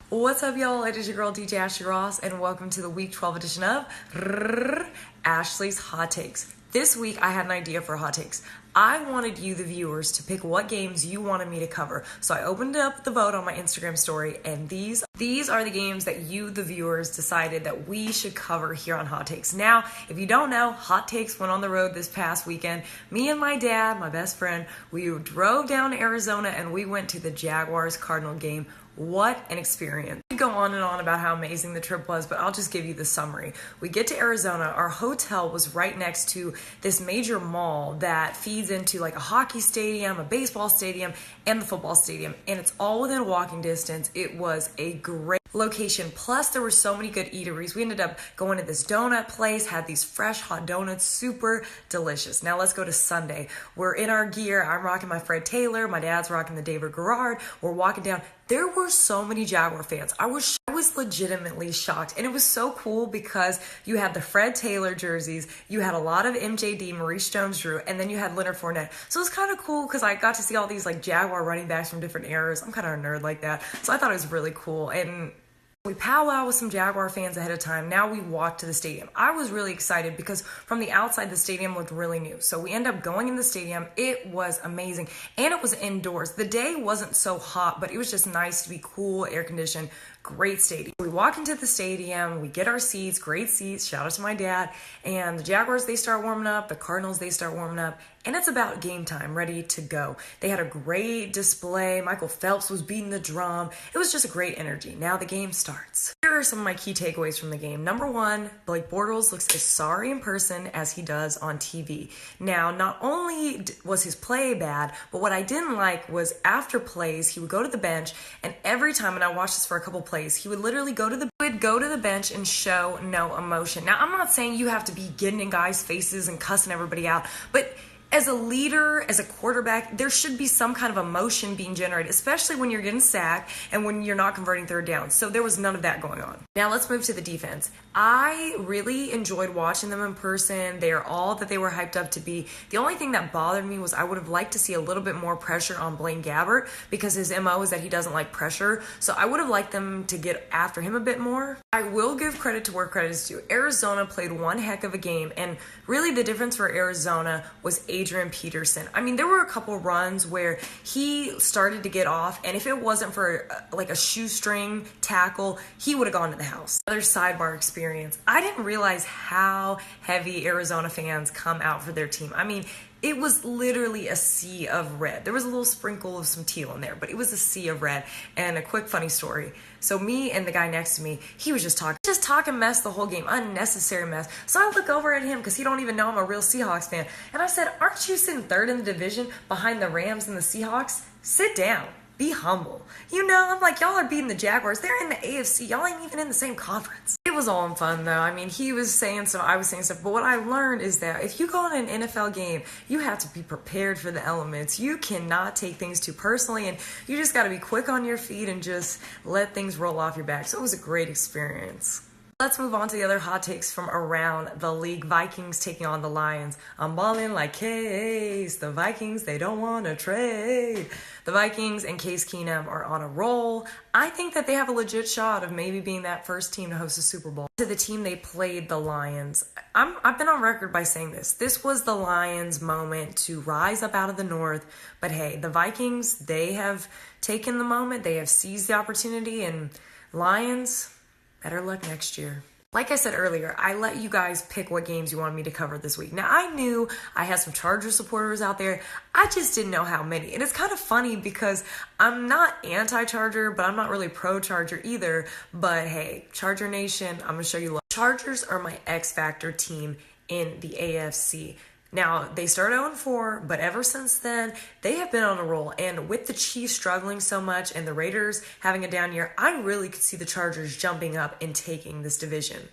What's up, y'all? It is your girl DJ Ashley Ross, and welcome to the Week 12 edition of Ashley's Hot Takes. This week, I had an idea for hot takes. I wanted you, the viewers, to pick what games you wanted me to cover. So I opened up the vote on my Instagram story, and these are the games that you, the viewers, decided that we should cover here on Hot Takes. Now, if you don't know, Hot Takes went on the road this past weekend. Me and my dad, my best friend, we drove down to Arizona, and we went to the Jaguars-Cardinal game. What an experience. We go on and on about how amazing the trip was, but I'll just give you the summary. We get to Arizona. Our hotel was right next to this major mall that feeds into like a hockey stadium, a baseball stadium, and the football stadium. And it's all within walking distance. It was a great location. Plus, there were so many good eateries. We ended up going to this donut place, had these fresh hot donuts, super delicious. Now let's go to Sunday. We're in our gear. I'm rocking my Fred Taylor. My dad's rocking the David Garrard. We're walking down. There were so many Jaguar fans. I was legitimately shocked. And it was so cool because you had the Fred Taylor jerseys, you had a lot of MJD, Maurice Jones-Drew, and then you had Leonard Fournette. So it was kind of cool because I got to see all these like Jaguar running backs from different eras. I'm kind of a nerd like that. So I thought it was really cool. And we powwow with some Jaguar fans ahead of time. Now we walk to the stadium. I was really excited because from the outside, the stadium looked really new. So we end up going in the stadium. It was amazing. And it was indoors. The day wasn't so hot, but it was just nice to be cool, air conditioned, great stadium. We walk into the stadium, we get our seats, great seats, shout out to my dad, and the Jaguars, they start warming up, the Cardinals, they start warming up, and it's about game time, ready to go. They had a great display. Michael Phelps was beating the drum. It was just a great energy. Now the game starts. Here are some of my key takeaways from the game. Number one, Blake Bortles looks as sorry in person as he does on TV. Now, not only was his play bad, but what I didn't like was after plays, he would go to the bench, and every time, and I watched this for a couple plays, he would literally go to the bench and show no emotion. Now, I'm not saying you have to be getting in guys' faces and cussing everybody out, but as a leader, as a quarterback, there should be some kind of emotion being generated, especially when you're getting sacked and when you're not converting third downs. So there was none of that going on. Now let's move to the defense. I really enjoyed watching them in person. They are all that they were hyped up to be. The only thing that bothered me was I would have liked to see a little bit more pressure on Blaine Gabbert because his MO is that he doesn't like pressure. So I would have liked them to get after him a bit more. I will give credit to where credit is due. Arizona played one heck of a game, and really the difference for Arizona was Adrian Peterson. I mean, there were a couple runs where he started to get off, and if it wasn't for like a shoestring tackle, he would have gone to the house. Another sidebar experience. I didn't realize how heavy Arizona fans come out for their team. I mean, it was literally a sea of red. There was a little sprinkle of some teal in there, but it was a sea of red. And a quick funny story. So me and the guy next to me, he was just talking mess the whole game, unnecessary mess. So I look over at him because he don't even know I'm a real Seahawks fan. And I said, aren't you sitting third in the division behind the Rams and the Seahawks? Sit down. Be humble. You know, I'm like, y'all are beating the Jaguars. They're in the AFC. Y'all ain't even in the same conference. It was all in fun, though. I mean, he was saying stuff, I was saying stuff. But what I learned is that if you go in an NFL game, you have to be prepared for the elements. You cannot take things too personally, and you just got to be quick on your feet and just let things roll off your back. So it was a great experience. Let's move on to the other hot takes from around the league. Vikings taking on the Lions. I'm balling like Case. The Vikings, they don't want to trade. The Vikings and Case Keenum are on a roll. I think that they have a legit shot of maybe being that first team to host a Super Bowl. To the team they played, the Lions. I've been on record by saying this. This was the Lions' moment to rise up out of the North. But hey, the Vikings, they have taken the moment. They have seized the opportunity. And Lions, better luck next year. Like I said earlier, I let you guys pick what games you wanted me to cover this week. Now, I knew I had some Charger supporters out there. I just didn't know how many. And it's kind of funny because I'm not anti-Charger, but I'm not really pro-Charger either. But hey, Charger Nation, I'm going to show you love. Chargers are my X Factor team in the AFC. Now, they started 0-4, but ever since then, they have been on a roll. And with the Chiefs struggling so much and the Raiders having a down year, I really could see the Chargers jumping up and taking this division.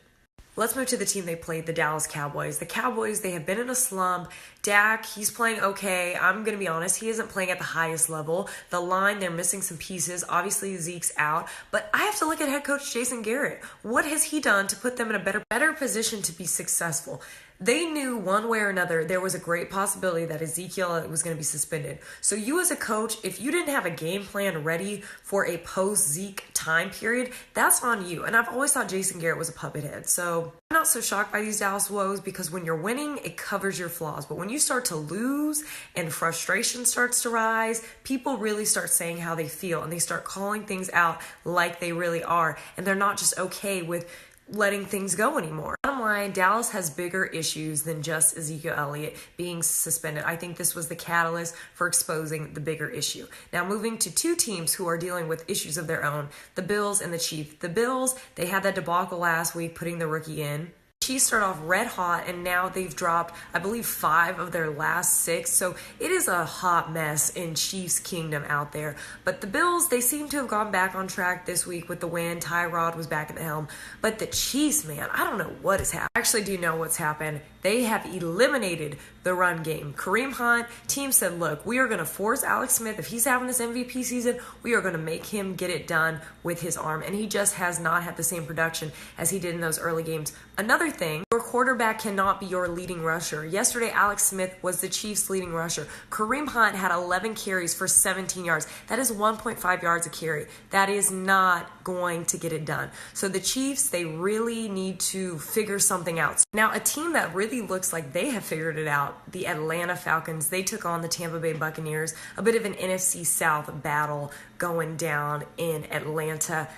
Let's move to the team they played, the Dallas Cowboys. The Cowboys, they have been in a slump. Dak, he's playing okay. I'm going to be honest, he isn't playing at the highest level. The line, they're missing some pieces. Obviously, Zeke's out. But I have to look at head coach Jason Garrett. What has he done to put them in a better position to be successful? They knew one way or another there was a great possibility that Ezekiel was going to be suspended. So you as a coach, if you didn't have a game plan ready for a post-Zeke time period, that's on you. And I've always thought Jason Garrett was a puppet head. So I'm not so shocked by these Dallas woes because when you're winning, it covers your flaws. But when you start to lose and frustration starts to rise, people really start saying how they feel and they start calling things out like they really are. And they're not just okay with letting things go anymore. Bottom line, Dallas has bigger issues than just Ezekiel Elliott being suspended. I think this was the catalyst for exposing the bigger issue. Now moving to two teams who are dealing with issues of their own, the Bills and the Chiefs. The Bills, they had that debacle last week putting the rookie in. Chiefs start off red hot and now they've dropped, I believe, 5 of their last 6. So it is a hot mess in Chiefs Kingdom out there. But the Bills, they seem to have gone back on track this week with the win. Tyrod was back at the helm. But the Chiefs, man, I don't know what has happened. I actually do know what's happened. They have eliminated the run game. Kareem Hunt, team said, look, we are going to force Alex Smith. If he's having this MVP season, we are going to make him get it done with his arm. And he just has not had the same production as he did in those early games. Another thing, your quarterback cannot be your leading rusher. Yesterday, Alex Smith was the Chiefs' leading rusher. Kareem Hunt had 11 carries for 17 yards. That is 1.5 yards a carry. That is not going to get it done. So the Chiefs, they really need to figure something out. Now, a team that really looks like they have figured it out, the Atlanta Falcons, they took on the Tampa Bay Buccaneers. A bit of an NFC South battle going down in Atlanta.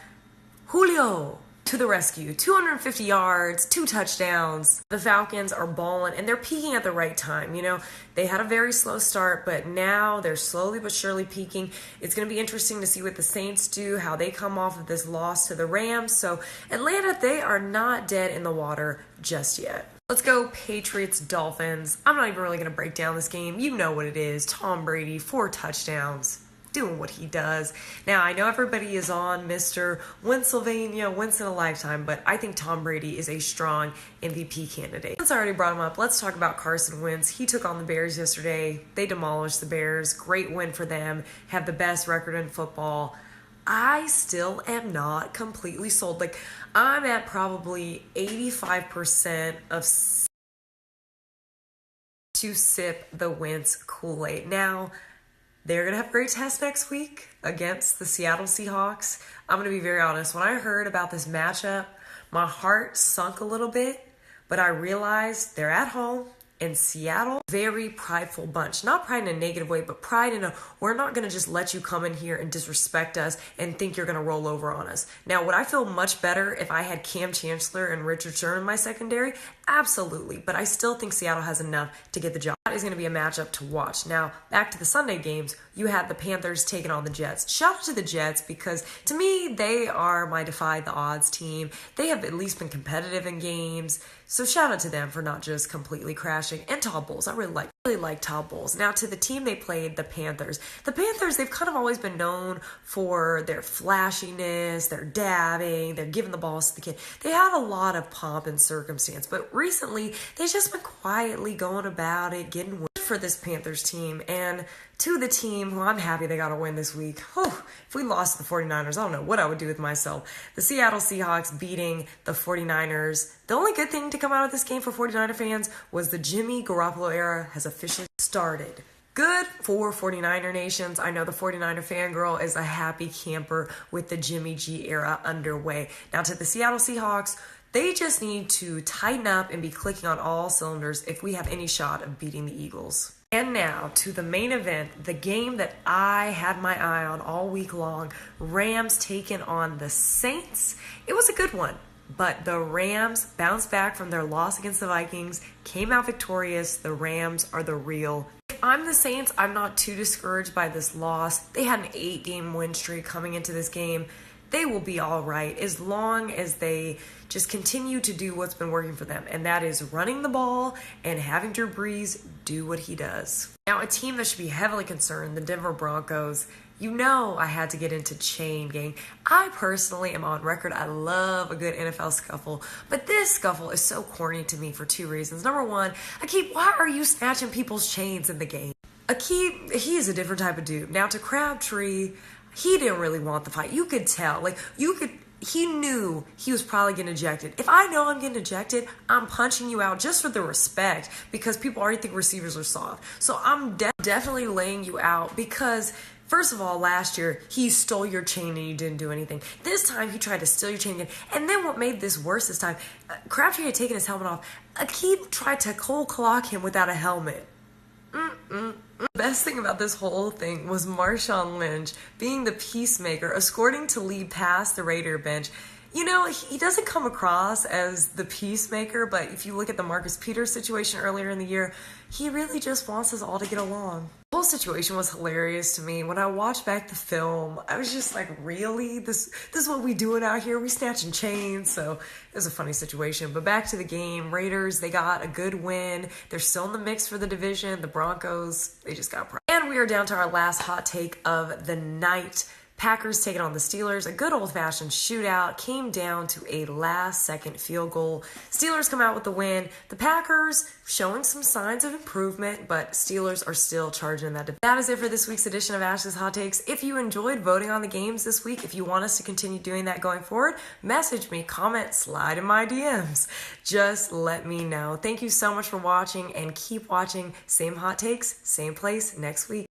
Julio to the rescue, 250 yards, 2 touchdowns. The Falcons are balling and they're peaking at the right time. You know, they had a very slow start, but now they're slowly but surely peaking. It's going to be interesting to see what the Saints do, how they come off of this loss to the Rams. So Atlanta, they are not dead in the water just yet. Let's go Patriots, Dolphins. I'm not even really going to break down this game. You know what it is. Tom Brady, 4 touchdowns. Doing what he does. Now, I know everybody is on Mr. Winsylvania, once in a lifetime, but I think Tom Brady is a strong MVP candidate. Since I already brought him up, let's talk about Carson Wentz. He took on the Bears yesterday. They demolished the Bears. Great win for them. Have the best record in football. I still am not completely sold. Like, I'm at probably 85% of to sip the Wentz Kool-Aid. Now, they're going to have a great test next week against the Seattle Seahawks. I'm going to be very honest. When I heard about this matchup, my heart sunk a little bit, but I realized they're at home in Seattle. Very prideful bunch. Not pride in a negative way, but pride in a, we're not going to just let you come in here and disrespect us and think you're going to roll over on us. Now, would I feel much better if I had Cam Chancellor and Richard Sherman in my secondary? Absolutely. But I still think Seattle has enough to get the job. That is going to be a matchup to watch. Now, back to the Sunday games, you had the Panthers taking on the Jets. Shout out to the Jets because to me, they are my defy the odds team. They have at least been competitive in games. So shout out to them for not just completely crashing. And Todd Bowles. I really like Todd Bowles. Now to the team they played, the Panthers. The Panthers, they've kind of always been known for their flashiness, their dabbing, they're giving the balls to the kid. They had a lot of pomp and circumstance. But recently, they've just been quietly going about it, getting wins for this Panthers team. And to the team, who I'm happy they got a win this week. If we lost to the 49ers, I don't know what I would do with myself. The Seattle Seahawks beating the 49ers. The only good thing to come out of this game for 49er fans was the Jimmy Garoppolo era has officially started. Good for 49er nations. I know the 49er fangirl is a happy camper with the Jimmy G era underway. Now to the Seattle Seahawks, they just need to tighten up and be clicking on all cylinders if we have any shot of beating the Eagles. And now to the main event, the game that I had my eye on all week long, Rams taking on the Saints. It was a good one, but the Rams bounced back from their loss against the Vikings, came out victorious. The Rams are the real. If I'm the Saints, I'm not too discouraged by this loss. They had an 8-game win streak coming into this game. They will be all right as long as they just continue to do what's been working for them, and that is running the ball and having Drew Brees do what he does. Now, a team that should be heavily concerned, the Denver Broncos. You know I had to get into chain gang. I personally am on record. I love a good NFL scuffle, but this scuffle is so corny to me for 2 reasons. Number one, Aqib, why are you snatching people's chains in the game? Aqib, he is a different type of dude. Now, to Crabtree, he didn't really want the fight. You could tell. he knew he was probably getting ejected. If I know I'm getting ejected, I'm punching you out just for the respect, because people already think receivers are soft. So I'm definitely laying you out because, first of all, last year, he stole your chain and you didn't do anything. This time, he tried to steal your chain again. And then what made this worse this time, Crabtree had taken his helmet off. Aqib tried to cold clock him without a helmet. The best thing about this whole thing was Marshawn Lynch being the peacemaker, escorting Talib past the Raider bench. You know, he doesn't come across as the peacemaker, but if you look at the Marcus Peters situation earlier in the year, he really just wants us all to get along. The whole situation was hilarious to me. When I watched back the film, I was just like, really? This is what we doing out here? We snatching chains? So it was a funny situation. But back to the game, Raiders, they got a good win. They're still in the mix for the division. The Broncos, they just got... And we are down to our last hot take of the night. Packers taking on the Steelers. A good old-fashioned shootout came down to a last-second field goal. Steelers come out with the win. The Packers showing some signs of improvement, but Steelers are still charging that. That is it for this week's edition of Ashley's Hot Takes. If you enjoyed voting on the games this week, if you want us to continue doing that going forward, message me, comment, slide in my DMs. Just let me know. Thank you so much for watching, and keep watching. Same hot takes, same place next week.